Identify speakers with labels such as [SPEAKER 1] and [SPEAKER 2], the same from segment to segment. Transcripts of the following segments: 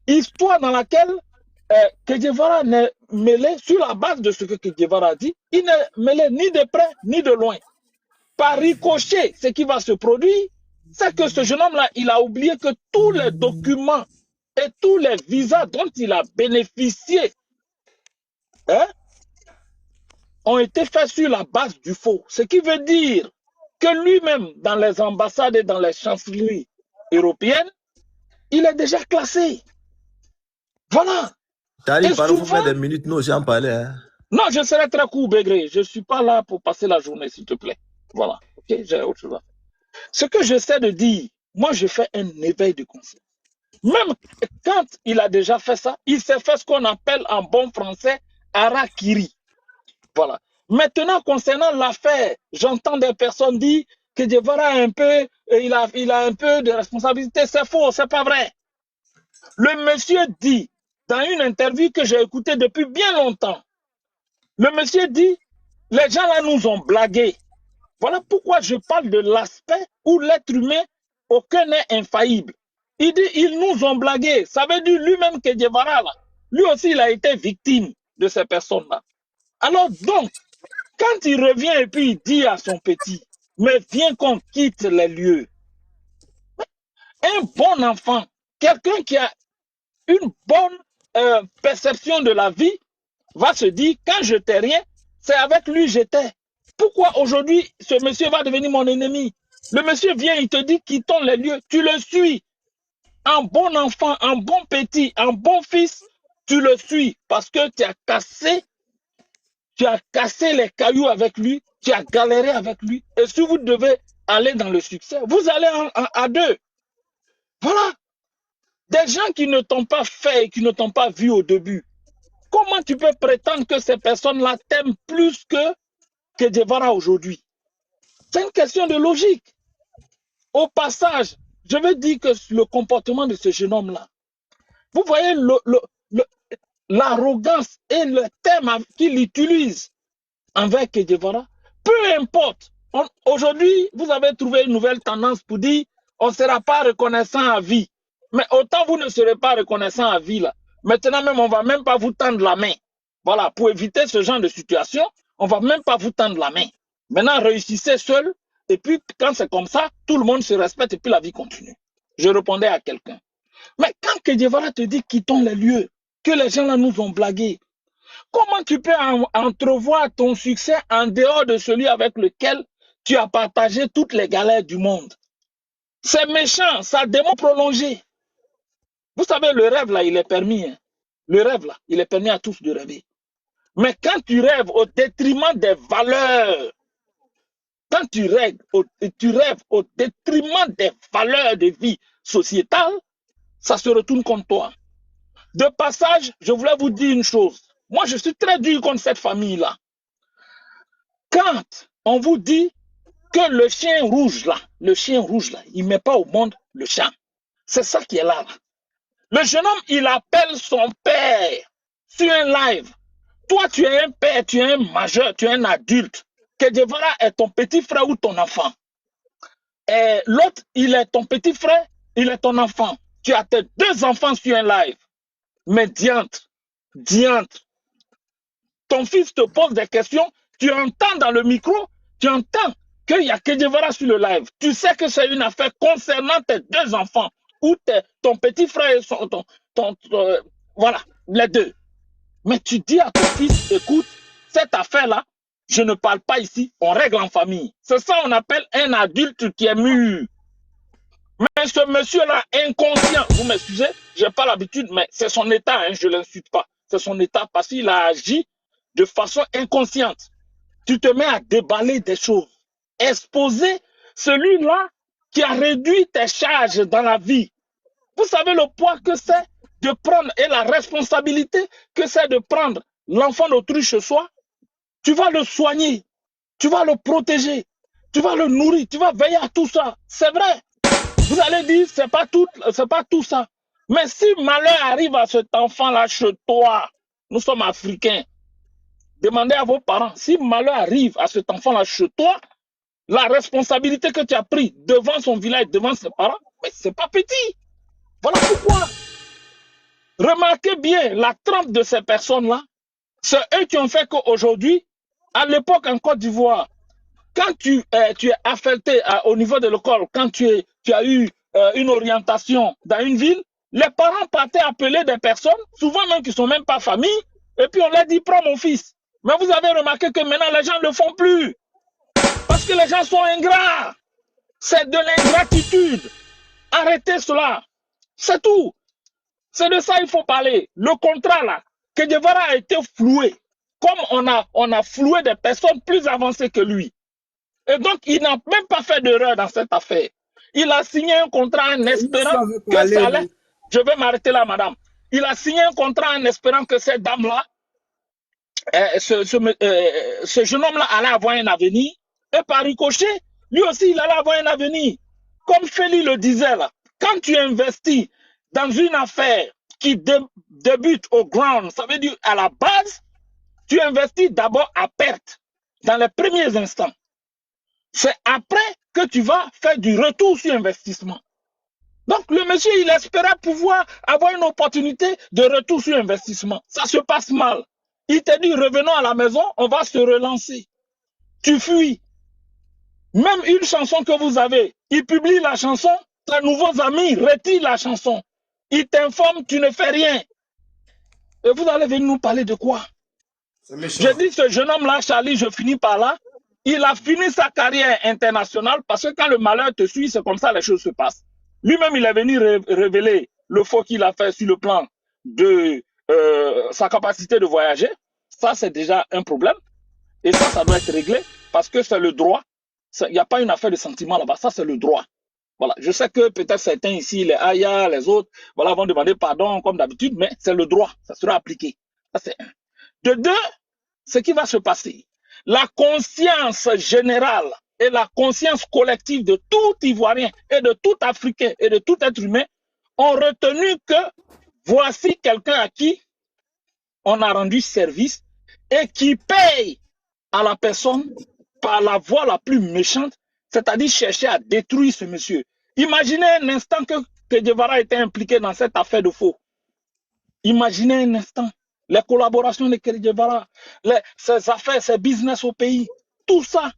[SPEAKER 1] Histoire dans laquelle que Guevara n'est mêlé, sur la base de ce que Guevara a dit, il n'est mêlé ni de près ni de loin. Par ricochet, ce qui va se produire, c'est que ce jeune homme-là, il a oublié que tous les documents et tous les visas dont il a bénéficié hein, ont été faits sur la base du faux. Ce qui veut dire que lui-même, dans les ambassades et dans les chancelleries européennes, il est déjà classé. Voilà.
[SPEAKER 2] Tali, parle, vous faire des minutes, nous aussi en parler. Hein.
[SPEAKER 1] Non, je serai très court, Bégré. Je ne suis pas là pour passer la journée, s'il te plaît. Voilà. Ok, j'ai autre chose à faire. Ce que j'essaie de dire, moi, je fais un éveil de conscience. Même quand il a déjà fait ça, il s'est fait ce qu'on appelle en bon français harakiri. Voilà. Maintenant, concernant l'affaire, j'entends des personnes dire que Guevara a un peu, il a un peu de responsabilité. C'est faux, c'est pas vrai. Le monsieur dit, dans une interview que j'ai écoutée depuis bien longtemps, le monsieur dit, les gens là nous ont blagué. Voilà pourquoi je parle de l'aspect où l'être humain, aucun n'est infaillible. Il dit, ils nous ont blagué. Ça veut dire lui-même que Guevara, là, lui aussi, il a été victime de ces personnes-là. Alors donc, quand il revient et puis il dit à son petit, mais viens qu'on quitte les lieux. Un bon enfant, quelqu'un qui a une bonne perception de la vie, va se dire, quand je t'ai rien, c'est avec lui j'étais. Pourquoi aujourd'hui ce monsieur va devenir mon ennemi? Le monsieur vient, il te dit quittons les lieux, tu le suis. Un bon enfant, un bon petit, un bon fils, tu le suis parce que tu as cassé les cailloux avec lui, tu as galéré avec lui. Et si vous devez aller dans le succès, vous allez à deux. Voilà. Des gens qui ne t'ont pas fait et qui ne t'ont pas vu au début. Comment tu peux prétendre que ces personnes-là t'aiment plus que Guevara aujourd'hui? C'est une question de logique. Au passage, je veux dire que le comportement de ce jeune homme-là, vous voyez l'arrogance et le thème qu'il utilise envers Guevara, peu importe. Aujourd'hui, vous avez trouvé une nouvelle tendance pour dire on ne sera pas reconnaissant à vie. Mais autant vous ne serez pas reconnaissant à vie là. Maintenant même, on ne va même pas vous tendre la main. Voilà, pour éviter ce genre de situation, on ne va même pas vous tendre la main. Maintenant, réussissez seul. Et puis, quand c'est comme ça, tout le monde se respecte et puis la vie continue. Je répondais à quelqu'un. Mais quand Guevara te dit quittons les lieux, que les gens là nous ont blagué, comment tu peux entrevoir ton succès en dehors de celui avec lequel tu as partagé toutes les galères du monde? C'est méchant, ça démontre prolongé. Vous savez, le rêve là, il est permis. Hein. Le rêve là, il est permis à tous de rêver. Mais quand tu rêves au détriment des valeurs, quand tu rêves au détriment des valeurs de vie sociétale, ça se retourne contre toi. De passage, je voulais vous dire une chose. Moi, je suis très dur contre cette famille-là. Quand on vous dit que le chien rouge là, il ne met pas au monde le chat. C'est ça qui est là. Le jeune homme, il appelle son père sur un live. Toi, tu es un père, tu es un majeur, tu es un adulte. Que Guevara est ton petit frère ou ton enfant. Et l'autre, il est ton petit frère, il est ton enfant. Tu as tes deux enfants sur un live. Mais diantre, ton fils te pose des questions, tu entends dans le micro, tu entends qu'il y a que Guevara sur le live. Tu sais que c'est une affaire concernant tes deux enfants ou ton petit frère et voilà, les deux. Mais tu dis à ton fils, écoute, cette affaire-là, je ne parle pas ici, on règle en famille. C'est ça qu'on appelle un adulte qui est mûr. Mais ce monsieur-là, inconscient, vous m'excusez, je n'ai pas l'habitude, mais c'est son état, hein, je ne l'insulte pas. C'est son état parce qu'il a agi de façon inconsciente. Tu te mets à déballer des choses. Exposer celui-là qui a réduit tes charges dans la vie. Vous savez le poids que c'est de prendre et la responsabilité que c'est de prendre l'enfant d'autrui chez soi. Tu vas le soigner, tu vas le protéger, tu vas le nourrir, tu vas veiller à tout ça. C'est vrai. Vous allez dire, c'est pas tout ça. Mais si malheur arrive à cet enfant-là chez toi, nous sommes africains, demandez à vos parents, si malheur arrive à cet enfant-là chez toi, la responsabilité que tu as prise devant son village, devant ses parents, mais c'est pas petit. Voilà pourquoi. Remarquez bien la trempe de ces personnes-là. C'est eux qui ont fait qu'aujourd'hui, à l'époque en Côte d'Ivoire, quand tu es affecté au niveau de l'école, quand tu as eu une orientation dans une ville, les parents partaient appeler des personnes, souvent même qui ne sont même pas famille, et puis on leur dit, prends mon fils. Mais vous avez remarqué que maintenant, les gens ne le font plus. Parce que les gens sont ingrats. C'est de l'ingratitude. Arrêtez cela. C'est tout. C'est de ça qu'il faut parler. Le contrat là, que Guevara a été floué. Comme on a floué des personnes plus avancées que lui. Et donc, il n'a même pas fait d'erreur dans cette affaire. Il a signé un contrat en espérant que ça allait... Je vais m'arrêter là, madame. Il a signé un contrat en espérant que cette dame-là, ce jeune homme-là allait avoir un avenir. Et par ricochet, lui aussi, il allait avoir un avenir. Comme Félix le disait là, quand tu investis dans une affaire qui débute au ground, ça veut dire à la base, tu investis d'abord à perte, dans les premiers instants. C'est après que tu vas faire du retour sur investissement. Donc, le monsieur, il espérait pouvoir avoir une opportunité de retour sur investissement. Ça se passe mal. Il te dit, revenons à la maison, on va se relancer. Tu fuis. Même une chanson que vous avez, il publie la chanson, tes nouveaux amis retirent la chanson. Il t'informe, tu ne fais rien. Et vous allez venir nous parler de quoi? J'ai dit, ce jeune homme-là, Charlie, je finis par là. Il a fini sa carrière internationale parce que quand le malheur te suit, c'est comme ça les choses se passent. Lui-même, il est venu révéler le faux qu'il a fait sur le plan de sa capacité de voyager. Ça, c'est déjà un problème. Et ça doit être réglé parce que c'est le droit. Il n'y a pas une affaire de sentiment là-bas. Ça, c'est le droit. Voilà. Je sais que peut-être certains ici, les Aya, les autres, voilà, vont demander pardon comme d'habitude, mais c'est le droit. Ça sera appliqué. Ça, c'est un. De deux, ce qui va se passer. La conscience générale et la conscience collective de tout Ivoirien et de tout Africain et de tout être humain ont retenu que voici quelqu'un à qui on a rendu service et qui paye à la personne par la voie la plus méchante, c'est-à-dire chercher à détruire ce monsieur. Imaginez un instant que Guevara était impliqué dans cette affaire de faux. Imaginez un instant les collaborations de Guevara, ses affaires, ses business au pays, tout ça.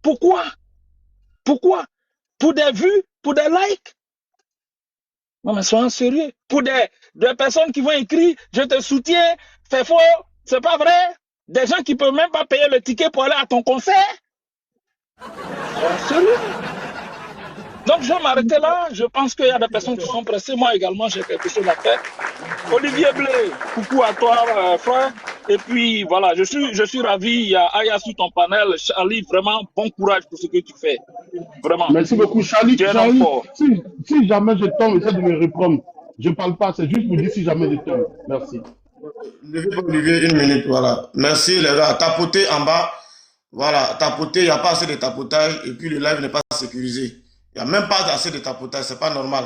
[SPEAKER 1] Pourquoi? Pourquoi? Pour des vues, pour des likes? Non mais soyons sérieux. Pour des personnes qui vont écrire, je te soutiens, c'est faux, c'est pas vrai. Des gens qui ne peuvent même pas payer le ticket pour aller à ton concert. Soyons sérieux. Donc je vais m'arrêter là. Je pense qu'il y a des personnes qui sont pressées. Moi également, j'ai quelque chose à faire. Olivier Blé, coucou à toi, frère. Et puis voilà, je suis ravi. Il y a Aya sur ton panel. Charlie, vraiment, bon courage pour ce que tu fais. Vraiment.
[SPEAKER 3] Merci beaucoup, Charlie. Si jamais je tombe, essaie de me reprendre. Je ne parle pas, c'est juste pour dire si jamais je tombe. Merci.
[SPEAKER 4] Olivier, une minute, voilà. Merci les gars. Tapoter en bas. Voilà, tapoter, il n'y a pas assez de tapotage et puis le live n'est pas sécurisé. Il n'y a même pas assez de tapotage, c'est pas normal.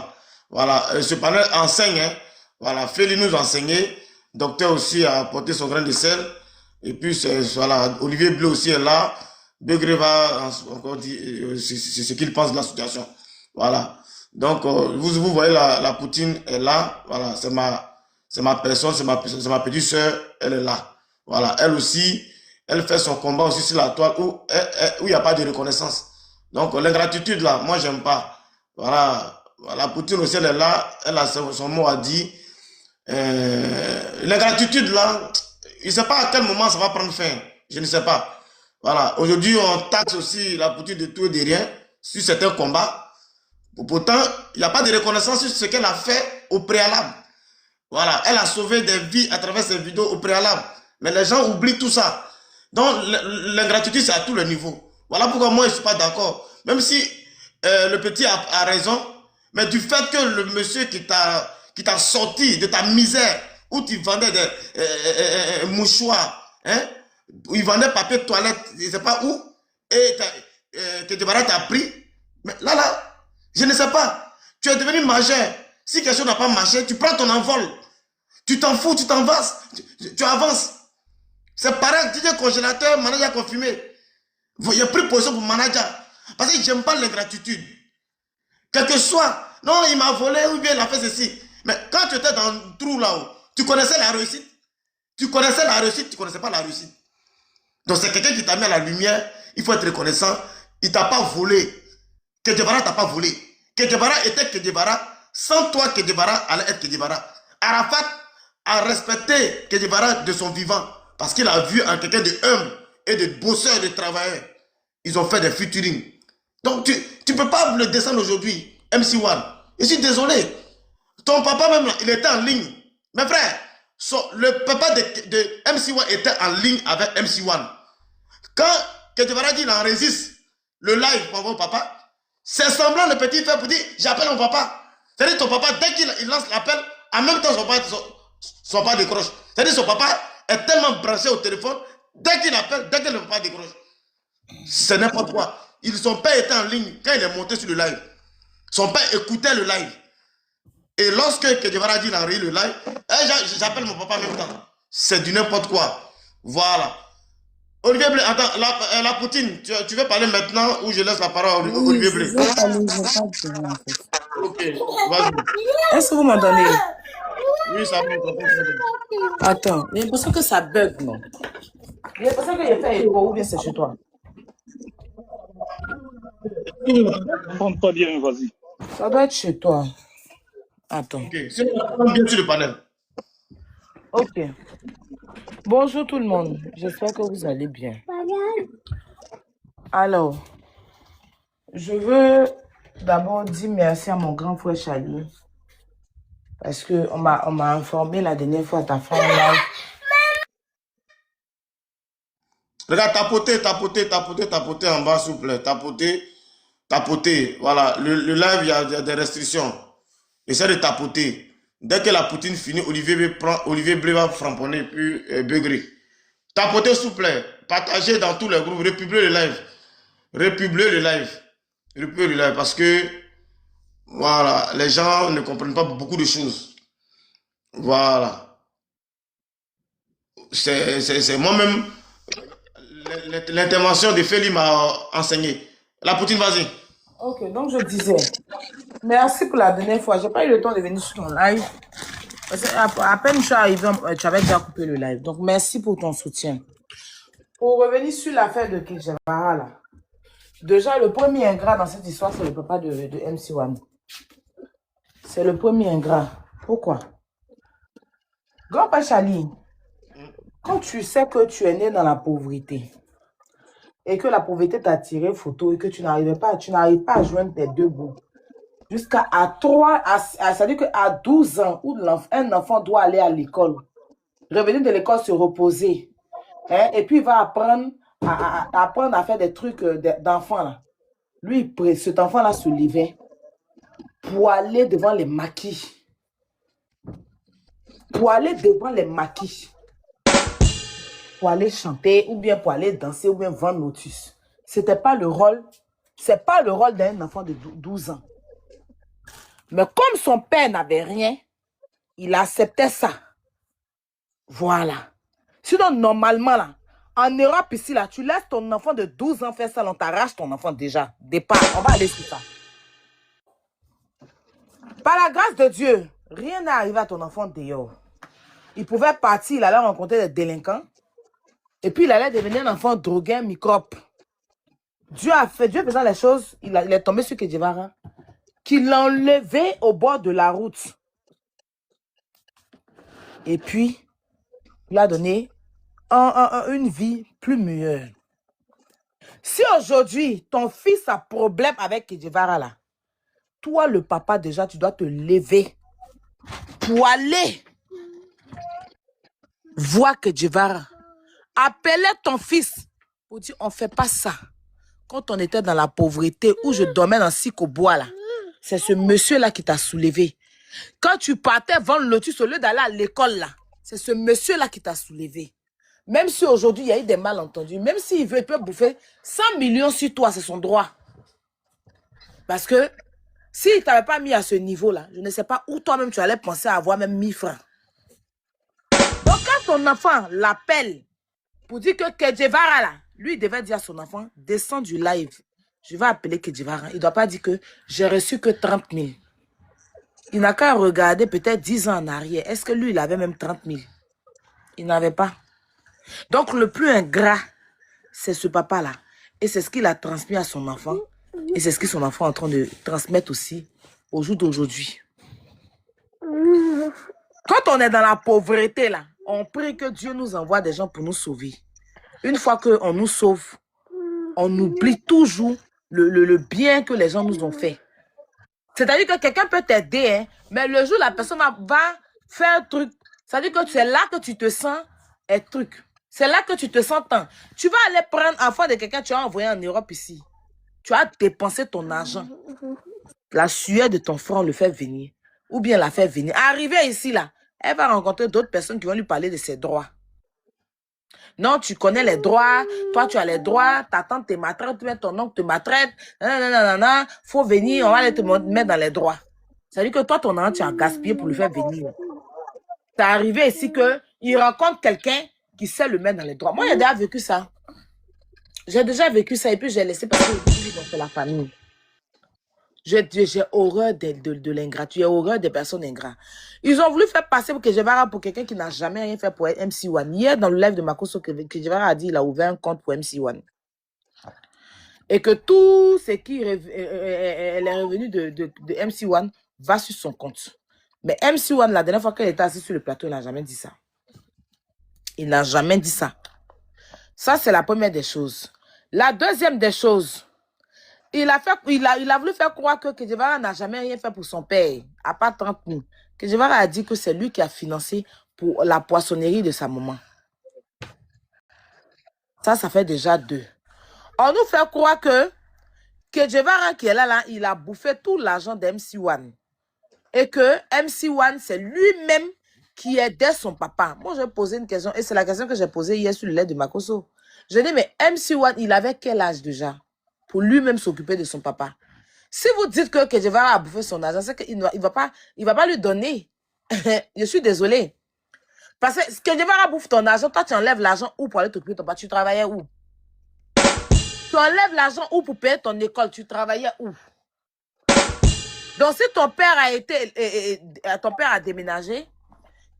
[SPEAKER 4] Voilà, ce panel enseigne, hein. Voilà, Félix nous enseignait, docteur aussi a apporté son grain de sel. Et puis, voilà, Olivier Bleu aussi est là. Degré va encore dire c'est ce qu'il pense de la situation. Voilà. Donc, vous voyez, la Poutine est là. Voilà, c'est ma personne, c'est ma petite soeur, elle est là. Voilà, elle aussi, elle fait son combat aussi sur la toile où il n'y a pas de reconnaissance. Donc, l'ingratitude là, moi, j'aime pas. Voilà, la Poutine aussi, elle est là, elle a son mot à dire. L'ingratitude là, je ne sais pas à quel moment ça va prendre fin. Je ne sais pas. Voilà, aujourd'hui, on taxe aussi la Poutine de tout et de rien sur certains combats. Pourtant, il n'y a pas de reconnaissance sur ce qu'elle a fait au préalable. Voilà, elle a sauvé des vies à travers ses vidéos au préalable. Mais les gens oublient tout ça. Donc, l'ingratitude, c'est à tous les niveaux. Voilà pourquoi moi, je ne suis pas d'accord. Même si le petit a raison, mais du fait que le monsieur qui t'a sorti de ta misère, où tu vendais des mouchoirs, hein, où il vendait papier de toilette, je ne sais pas où, et que Guevara t'a pris. Mais là, je ne sais pas. Tu es devenu majeur. Si quelque chose n'a pas marché, tu prends ton envol. Tu t'en fous, tu t'avances. Tu avances. C'est pareil, DJ congélateur, manager confirmé. Il a pris position pour manager. Parce que j'aime pas l'ingratitude. Quel que soit. Non, il m'a volé ou bien il a fait ceci. Mais quand tu étais dans le trou là-haut, Tu connaissais la réussite? Tu connaissais la réussite, tu ne connaissais pas la réussite. Donc c'est quelqu'un qui t'a mis à la lumière, il faut être reconnaissant. Il ne t'a pas volé. Che Guevara ne t'a pas volé. Che Guevara était Che Guevara. Sans toi, Che Guevara allait être Che Guevara. Arafat a respecté Che Guevara de son vivant parce qu'il a vu en quelqu'un de humble et de bosseur, de travailleur. Ils ont fait des featuring. Donc tu ne peux pas le descendre aujourd'hui, MC1. Je suis désolé. Ton papa même, il était en ligne. Mes frères, le papa de MC1 était en ligne avec MC1. Quand Che Guevara dit qu'il enregistre le live pour mon papa, c'est semblant le petit frère pour dire j'appelle mon papa. C'est-à-dire ton papa, dès qu'il lance l'appel, en même temps son papa décroche. C'est-à-dire son papa est tellement branché au téléphone, dès qu'il appelle, dès que le papa décroche. C'est n'importe quoi. Son père était en ligne quand il est monté sur le live. Son père écoutait le live. Et lorsque Che Guevara dit qu'il a enregistré le live, j'appelle mon papa en même temps. C'est du n'importe quoi. Voilà. Olivier Blé, attends, la Poutine, tu veux parler maintenant ou je laisse la parole à Olivier Blé?
[SPEAKER 5] Je vais parler, je vais pas dire, en fait.
[SPEAKER 4] Ok, vas-y.
[SPEAKER 5] Est-ce que vous m'entendez?
[SPEAKER 4] Oui, ça va.
[SPEAKER 5] Attends, j'ai l'impression que ça bug, non? J'ai l'impression qu'il y a fait écho, ou bien c'est chez toi?
[SPEAKER 1] Prends pas bien, vas-y.
[SPEAKER 5] Ça doit être chez toi. Attends.
[SPEAKER 4] Ok, c'est bien sur le panel.
[SPEAKER 5] Ok. Bonjour tout le monde. J'espère que vous allez bien. Alors, je veux d'abord dire merci à mon grand frère Charlie. Parce qu'on m'a informé la dernière fois à ta femme live.
[SPEAKER 4] Regarde, tapoter en bas, s'il vous plaît. Tapoter. Voilà, le live, il y a des restrictions. Essaie de tapoter. Dès que la Poutine finit, Olivier Blé va framponner puis beugrer. Tapotez s'il vous plaît. Partagez dans tous les groupes. Republiez le live. Parce que voilà, les gens ne comprennent pas beaucoup de choses. Voilà. C'est moi-même. L'intervention de Feli m'a enseigné. La Poutine, vas-y.
[SPEAKER 5] Ok, donc je disais, merci pour la dernière fois. J'ai pas eu le temps de venir sur ton live. Parce que à peine je suis arrivé, tu avais déjà coupé le live. Donc merci pour ton soutien. Pour revenir sur l'affaire de Che Guevara, là. Déjà, le premier ingrat dans cette histoire, c'est le papa de MC1. C'est le premier ingrat. Pourquoi? Grand-père Charlie, quand tu sais que tu es né dans la pauvreté et que la pauvreté t'a tiré photo et que tu n'arrives pas à joindre tes deux bouts, jusqu'à c'est-à-dire qu'à 12 ans, où un enfant doit aller à l'école, revenir de l'école, se reposer, hein, et puis il va apprendre à faire des trucs d'enfant. Là. Lui, cet enfant-là se levait pour aller devant les maquis. Pour aller devant les maquis. Pour aller chanter, ou bien pour aller danser, ou bien vendre lotus. C'était pas le rôle, c'est pas le rôle d'un enfant de 12 ans. Mais comme son père n'avait rien, il acceptait ça. Voilà. Sinon, normalement, là, en Europe, ici, là, tu laisses ton enfant de 12 ans faire ça, on t'arrache ton enfant déjà. Départ, on va aller sur ça. Par la grâce de Dieu, rien n'est arrivé à ton enfant dehors. Il pouvait partir, il allait rencontrer des délinquants. Et puis, il allait devenir un enfant drogué, microbe. Dieu faisant les choses, il est tombé sur Che Guevara, qu'il l'a enlevé au bord de la route. Et puis, il a donné une vie plus meilleure. Si aujourd'hui, ton fils a problème avec Che Guevara, là, toi, le papa, déjà, tu dois te lever pour aller voir Che Guevara. Appelez ton fils pour dire, on ne fait pas ça. Quand on était dans la pauvreté, où je dormais dans Sikobois, là, c'est ce monsieur-là qui t'a soulevé. Quand tu partais vendre le lotus au lieu d'aller à l'école, là, c'est ce monsieur-là qui t'a soulevé. Même si aujourd'hui, il y a eu des malentendus, même s'il veut, il peut bouffer 100 millions sur toi, c'est son droit. Parce que s'il ne t'avait pas mis à ce niveau-là, je ne sais pas où toi-même tu allais penser à avoir même 1000 francs. Donc quand ton enfant l'appelle pour dire que Che Guevara, là, lui, il devait dire à son enfant, descends du live. Je vais appeler Che Guevara. Il ne doit pas dire que j'ai reçu que 30 000. Il n'a qu'à regarder peut-être 10 ans en arrière. Est-ce que lui, il avait même 30 000? Il n'avait pas. Donc, le plus ingrat, c'est ce papa-là. Et c'est ce qu'il a transmis à son enfant. Et c'est ce que son enfant est en train de transmettre aussi au jour d'aujourd'hui. Quand on est dans la pauvreté, là, on prie que Dieu nous envoie des gens pour nous sauver. Une fois qu'on nous sauve, on oublie toujours le bien que les gens nous ont fait. C'est-à-dire que quelqu'un peut t'aider, hein, mais le jour où la personne va faire un truc, c'est-à-dire que c'est là que tu te sens un truc. C'est là que tu te sens tant. Tu vas aller prendre enfant de quelqu'un, tu as envoyé en Europe ici. Tu as dépensé ton argent. La sueur de ton frère le fait venir. Ou bien la fait venir. Arrivé ici, là, elle va rencontrer d'autres personnes qui vont lui parler de ses droits. Non, tu connais les droits. Toi, tu as les droits. Ta tante te maltraite, ton oncle te maltraite. Non. Faut venir, on va aller te mettre dans les droits. C'est-à-dire que toi, ton enfant, tu as gaspillé pour le faire venir. C'est arrivé ici qu'il rencontre quelqu'un qui sait le mettre dans les droits. Moi, j'ai déjà vécu ça. J'ai déjà vécu ça et puis j'ai laissé passer dans la famille. J'ai horreur de l'ingratitude, j'ai horreur des personnes ingrates. Ils ont voulu faire passer pour Kejevara pour quelqu'un qui n'a jamais rien fait pour MC1. Hier, dans le live de Makoso, Kejevara a dit qu'il a ouvert un compte pour MC1. Et que tout ce qui est revenu de MC1 va sur son compte. Mais MC1, la dernière fois qu'elle était assise sur le plateau, il n'a jamais dit ça. Il n'a jamais dit ça. Ça, c'est la première des choses. La deuxième des choses, il a voulu faire croire que Kejevara n'a jamais rien fait pour son père, à part 30 000. Kejevara a dit que c'est lui qui a financé pour la poissonnerie de sa maman. Ça fait déjà 2. On nous fait croire que Kejevara qui est là, il a bouffé tout l'argent de MC1. Et que MC1, c'est lui-même qui aidait son papa. Moi, j'ai posé une question, et c'est la question que j'ai posée hier sur le lait de Makoso. Je dis, mais MC1, il avait quel âge déjà pour lui-même s'occuper de son papa? Si vous dites que Kejevara a bouffé son argent, c'est qu'il ne va pas lui donner. Je suis désolée. Parce que Kejevara bouffe ton argent, toi, tu enlèves l'argent où pour aller t'occuper de ton papa? Tu travaillais où? Tu enlèves l'argent où pour payer ton école? Tu travaillais où? Donc, si ton père a déménagé,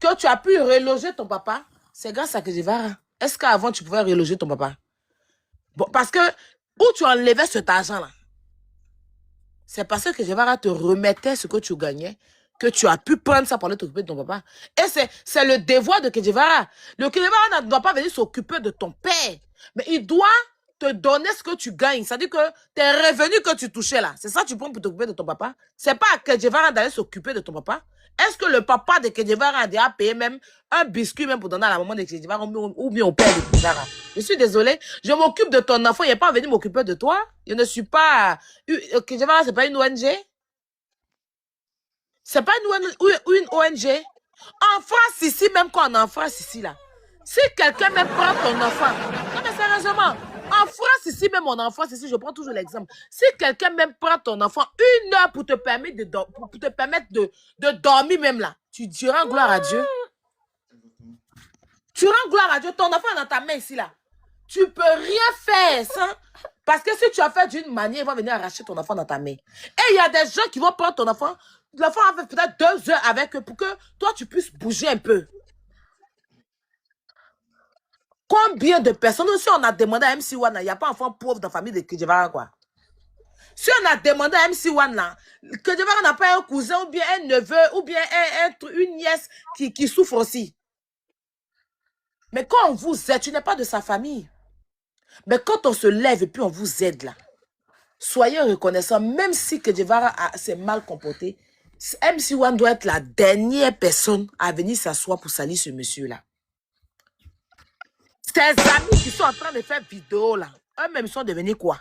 [SPEAKER 5] que tu as pu reloger ton papa, c'est grâce à Kejevara. Est-ce qu'avant, tu pouvais reloger ton papa? Bon, parce que où tu enlevais cet argent-là, c'est parce que Kejevara te remettait ce que tu gagnais, que tu as pu prendre ça pour aller t'occuper de ton papa. Et c'est le devoir de Kejevara. Le Kejevara ne doit pas venir s'occuper de ton père, mais il doit te donner ce que tu gagnes. C'est-à-dire que tes revenus que tu touchais là, c'est ça que tu prends pour t'occuper de ton papa. C'est pas à Kejevara d'aller s'occuper de ton papa. Est-ce que le papa de Kejevara a déjà payé même un biscuit même pour donner à la maman de Kejevara ou bien au père de Kejevara? Je suis désolée. Je m'occupe de ton enfant. Il n'est pas venu m'occuper de toi. Je ne suis pas... Kejevara, ce n'est pas une ONG. C'est pas une ONG. En France, ici, même quand on est en France, ici, là, si quelqu'un même prend ton enfant... Non, mais sérieusement, en France, ici, même on est en France, ici, je prends toujours l'exemple. Si quelqu'un même prend ton enfant 1 heure pour te permettre de dormir même là, tu rends gloire à Dieu. Tu rends gloire à Dieu. Ton enfant est dans ta main ici, là. Tu peux rien faire sans... Parce que si tu as fait d'une manière, il va venir arracher ton enfant dans ta main. Et il y a des gens qui vont prendre ton enfant. L'enfant a fait peut-être 2 heures avec eux pour que toi, tu puisses bouger un peu. Combien de personnes, si on a demandé à MC1, il n'y a pas d'enfant pauvre dans la famille de Kejevara, quoi. Si on a demandé à MC1, là, Kejevara n'a pas un cousin ou bien un neveu ou bien une nièce qui souffre aussi. Mais quand on vous aide, tu n'es pas de sa famille. Mais quand on se lève et puis on vous aide là, soyez reconnaissants, même si Kejevara s'est mal comporté, MC1 doit être la dernière personne à venir s'asseoir pour salir ce monsieur-là. Tes amis qui sont en train de faire vidéo là, eux-mêmes sont devenus quoi?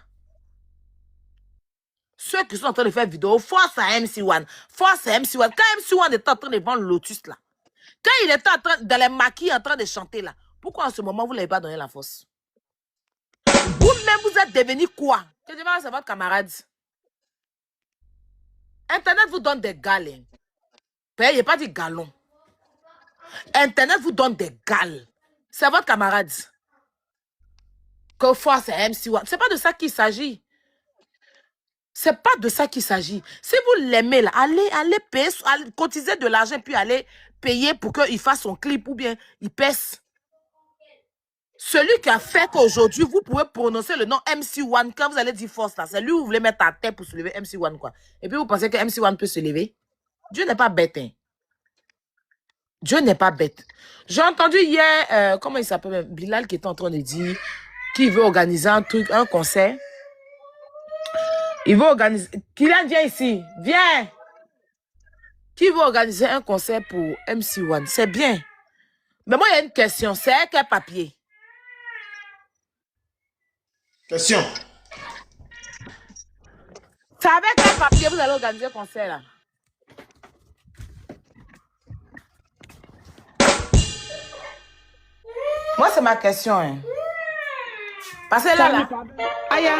[SPEAKER 5] Ceux qui sont en train de faire vidéo, force à MC1. Force à MC1. Quand MC1 était en train de vendre Lotus là, quand il était en train, dans les maquis en train de chanter là, pourquoi en ce moment vous ne l'avez pas donné la force? Vous-même, vous êtes devenu quoi? Kejevara, c'est votre camarade. Internet vous donne des galets. Il n'a pas dit galons. Internet vous donne des gales. C'est votre camarade. Que force c'est MC1. C'est pas de ça qu'il s'agit. C'est pas de ça qu'il s'agit. Si vous l'aimez, là, allez payer, allez cotiser de l'argent, puis allez payer pour qu'il fasse son clip ou bien il pèse. Celui qui a fait qu'aujourd'hui, vous pouvez prononcer le nom MC1 quand vous allez dire force là. C'est lui où vous voulez mettre à terre pour se lever MC1 quoi. Et puis vous pensez que MC1 peut se lever. Dieu n'est pas bête. Hein. Dieu n'est pas bête. J'ai entendu hier, comment il s'appelle, Bilal qui était en train de dire qu'il veut organiser un truc, un concert. Il veut organiser... Kylian, viens ici. Viens. Qui veut organiser un concert pour MC1? C'est bien. Mais moi, il y a une question. C'est quel papier?
[SPEAKER 4] Question.
[SPEAKER 5] C'est avec quel papier vous allez organiser un concert là? Moi, c'est ma question. Hein. Parce que là.
[SPEAKER 6] Aya,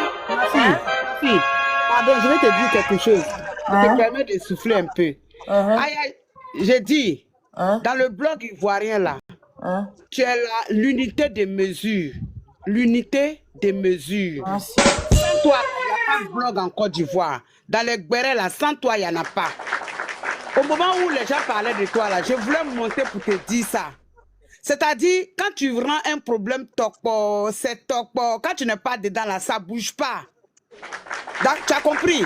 [SPEAKER 6] si. Pardon, je vais te dire quelque chose. Je te permets de souffler un peu. Aya, j'ai dit, dans le blog ivoirien là, tu as l'unité des mesures. L'unité des mesures. Sans toi, il n'y a pas de blog en Côte d'Ivoire. Dans les Gbérés là, sans toi, il n'y en a pas. Au moment où les gens parlaient de toi là, je voulais monter pour te dire ça. C'est-à-dire, quand tu rends un problème topo, c'est topo, quand tu n'es pas dedans là, ça ne bouge pas. Donc, tu as compris?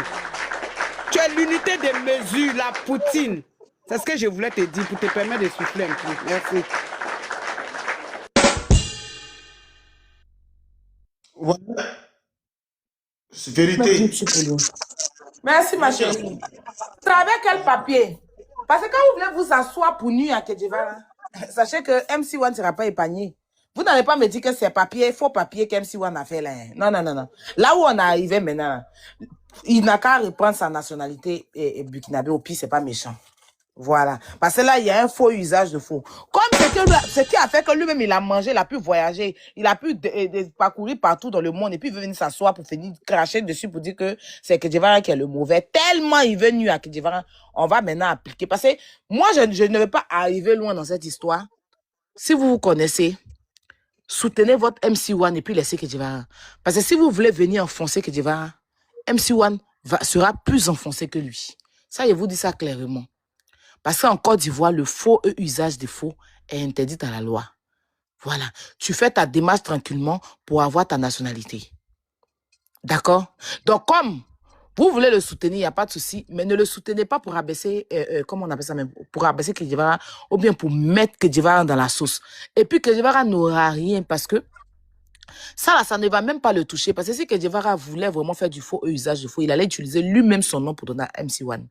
[SPEAKER 6] Tu as l'unité des mesures, la poutine. C'est ce que je voulais te dire pour te permettre de souffler un peu. Merci.
[SPEAKER 4] Ouais. C'est vérité.
[SPEAKER 5] Merci ma chérie. Travaille quel papier? Parce que quand vous voulez vous asseoir pour nuire à Kedjevara, sachez que MC1 ne sera pas épargné. Vous n'allez pas me dire que c'est papier, faux papier que MC1 a fait là. Non, non, non, non. Là où on est arrivé maintenant, il n'a qu'à reprendre sa nationalité et burkinabé. Au pire, c'est pas méchant. Voilà. Parce que là, il y a un faux usage de faux. Comme ce qui a fait que lui-même, il a mangé, il a pu voyager, il a pu parcourir partout dans le monde et puis il veut venir s'asseoir pour finir cracher dessus pour dire que c'est Kedjevara qui est le mauvais. Tellement il veut nuire à Kedjevara, on va maintenant appliquer. Parce que moi, je ne vais pas arriver loin dans cette histoire. Si vous vous connaissez, soutenez votre MC1 et puis laissez Kedjevara. Parce que si vous voulez venir enfoncer Kedjevara, MC1 sera plus enfoncé que lui. Ça, je vous dis ça clairement. Parce qu'en Côte d'Ivoire, le faux usage des faux est interdit à la loi. Voilà. Tu fais ta démarche tranquillement pour avoir ta nationalité. D'accord? Donc, comme vous voulez le soutenir, il n'y a pas de souci, mais ne le soutenez pas pour abaisser, comment on appelle ça même, pour abaisser Kedjevara, ou bien pour mettre Kedjevara dans la sauce. Et puis, Kedjevara n'aura rien parce que ça ne va même pas le toucher. Parce que si Kedjevara voulait vraiment faire du faux usage de faux, il allait utiliser lui-même son nom pour donner à MC1.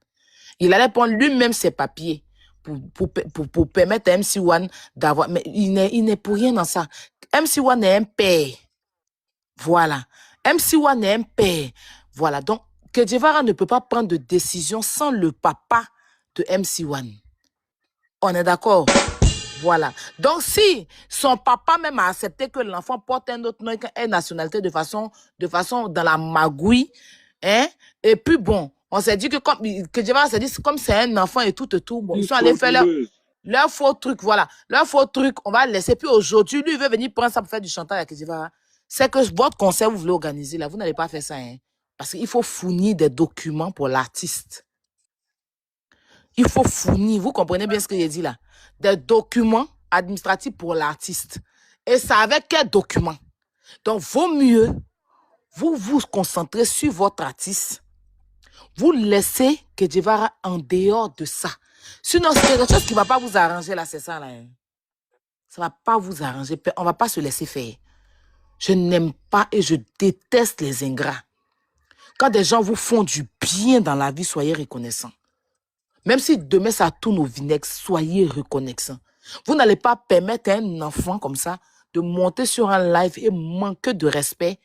[SPEAKER 5] Il allait prendre lui-même ses papiers pour permettre à MC1 d'avoir... Mais il n'est pour rien dans ça. MC1 est un père. Voilà. MC1 est un père. Voilà. Donc, Kedjevara ne peut pas prendre de décision sans le papa de MC1. On est d'accord? Voilà. Donc, si son papa même a accepté que l'enfant porte un autre nom et une nationalité de façon dans la magouille, hein, et puis bon, on s'est dit que comme Kedjevara s'est dit comme c'est un enfant et tout, bon, ils sont allés faire leur faux truc, voilà. Leur faux truc, on va le laisser. Puis aujourd'hui, lui, il veut venir prendre ça pour faire du chantage à Kedjevara. C'est que votre concert, vous voulez organiser, là, vous n'allez pas faire ça, hein. Parce qu'il faut fournir des documents pour l'artiste. Il faut fournir, vous comprenez bien ce que j'ai dit là, des documents administratifs pour l'artiste. Et ça avec quels documents? Donc, vaut mieux vous concentrer sur votre artiste. Vous laissez Kedjevara en dehors de ça. Sinon, c'est quelque chose qui ne va pas vous arranger là, c'est ça là. Hein. Ça ne va pas vous arranger. On ne va pas se laisser faire. Je n'aime pas et je déteste les ingrats. Quand des gens vous font du bien dans la vie, soyez reconnaissants. Même si demain ça tourne au vinaigre, soyez reconnaissants. Vous n'allez pas permettre à un enfant comme ça de monter sur un live et manquer de respect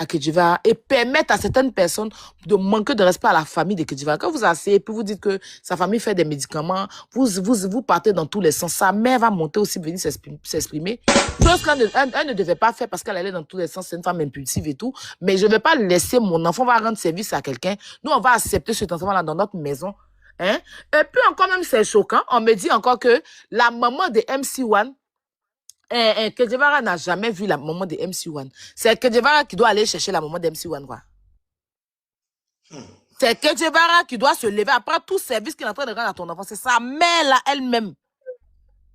[SPEAKER 5] à Kedjevara et permettre à certaines personnes de manquer de respect à la famille de Kedjevara. Quand vous asseyez puis vous dites que sa famille fait des médicaments, vous partez dans tous les sens. Sa mère va monter aussi, venir s'exprimer. Chose qu'elle ne devait pas faire parce qu'elle allait dans tous les sens. C'est une femme impulsive et tout. Mais je ne vais pas laisser mon enfant va rendre service à quelqu'un. Nous, on va accepter cet enfant-là dans notre maison. Hein? Et puis encore même, c'est choquant. On me dit encore que la maman de MC1, Kedjevara n'a jamais vu la maman de MC1. C'est Kedjevara qui doit aller chercher la maman de MC1, quoi. C'est que Guevara qui doit se lever après tout service qu'il est en train de rendre à ton enfant. C'est sa mère là, elle-même.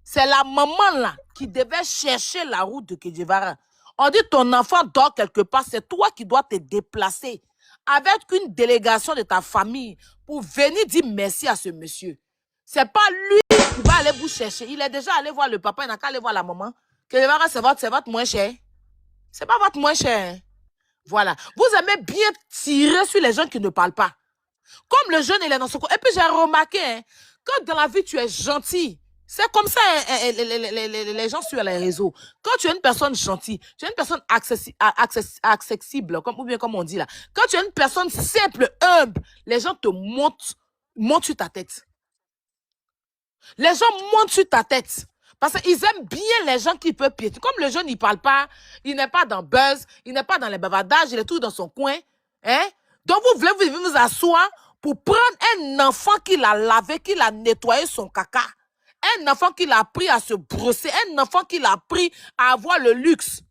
[SPEAKER 5] C'est la maman là qui devait chercher la route de Guevara. On dit ton enfant dort quelque part, c'est toi qui dois te déplacer avec une délégation de ta famille pour venir dire merci à ce monsieur. C'est pas lui qui va aller vous chercher. Il est déjà allé voir le papa, il n'a qu'à aller voir la maman. Guevara, c'est votre moins cher. C'est pas votre moins cher. Voilà. Vous aimez bien tirer sur les gens qui ne parlent pas. Comme le jeune, il est dans ce coin. Et puis j'ai remarqué, hein, quand dans la vie tu es gentil, c'est comme ça les gens sur les réseaux. Quand tu es une personne gentille, tu es une personne accessible, ou bien comme on dit là. Quand tu es une personne simple, humble, les gens te montent sur ta tête. Les gens montent sur ta tête. Parce qu'ils aiment bien les gens qui peuvent piétiner. Comme le jeune, il ne parle pas, il n'est pas dans buzz, il n'est pas dans les bavardages, il est tout dans son coin. Hein? Donc vous voulez vous asseoir pour prendre un enfant qui l'a lavé, qui l'a nettoyé son caca. Un enfant qui l'a appris à se brosser. Un enfant qui l'a appris à avoir le luxe.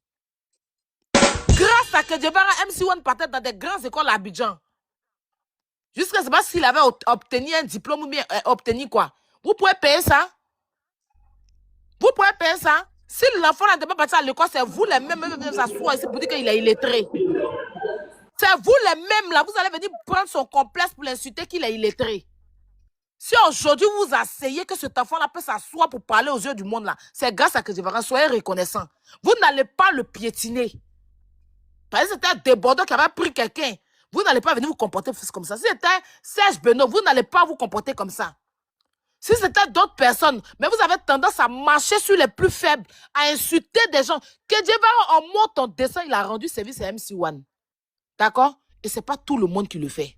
[SPEAKER 5] Grâce à que Guevara, MC1 partait dans des grandes écoles à Abidjan. Jusqu'à ce pas s'il avait obtenu un diplôme ou bien obtenu quoi. Vous pouvez payer ça. Vous pouvez payer ça. Si l'enfant n'a pas parti à l'école, c'est vous les mêmes qui venez s'asseoir ici pour dire qu'il est illettré. C'est vous les mêmes là. Vous allez venir prendre son complexe pour l'insulter qu'il est illettré. Si aujourd'hui vous asseyez que cet enfant-là peut s'asseoir pour parler aux yeux du monde là, c'est grâce à que Guevara, soyez reconnaissant. Vous n'allez pas le piétiner. Parce que c'était un débordeur qui avait pris quelqu'un. Vous n'allez pas venir vous comporter comme ça. Si c'était Serge Benoît, vous n'allez pas vous comporter comme ça. Si c'était d'autres personnes, mais vous avez tendance à marcher sur les plus faibles, à insulter des gens. Que Guevara, en montant ton dessin, il a rendu service à MC1. D'accord? Et ce n'est pas tout le monde qui le fait.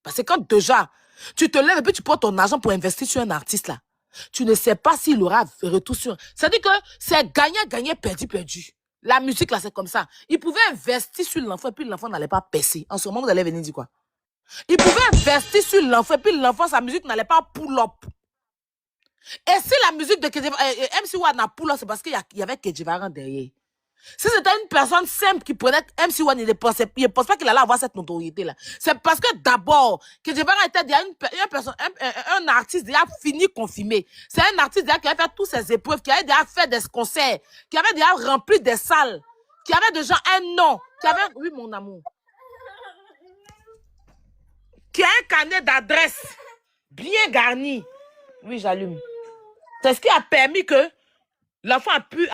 [SPEAKER 5] Parce que quand déjà, tu te lèves et puis tu prends ton argent pour investir sur un artiste là, tu ne sais pas s'il aura retour sur... C'est-à-dire que c'est gagner, perdu. La musique là, c'est comme ça. Il pouvait investir sur l'enfant et puis l'enfant n'allait pas percer. En ce moment, vous allez venir dire quoi? Il pouvait investir sur l'enfant et puis l'enfant, sa musique n'allait pas pull-up. Et si la musique de MC1 n'a pull-up, c'est parce qu'il y avait Guevara derrière. Si c'était une personne simple qui prenait MC1, il ne pense pas qu'il allait avoir cette notoriété-là. C'est parce que d'abord, que Guevara était déjà un artiste déjà fini, confirmé. C'est un artiste déjà qui avait fait toutes ses épreuves, qui avait déjà fait des concerts, qui avait déjà rempli des salles, qui avait déjà un nom, qui avait... Oui, mon amour. Qui a un carnet d'adresse bien garni. Oui, j'allume. C'est ce qui a permis que l'enfant a pu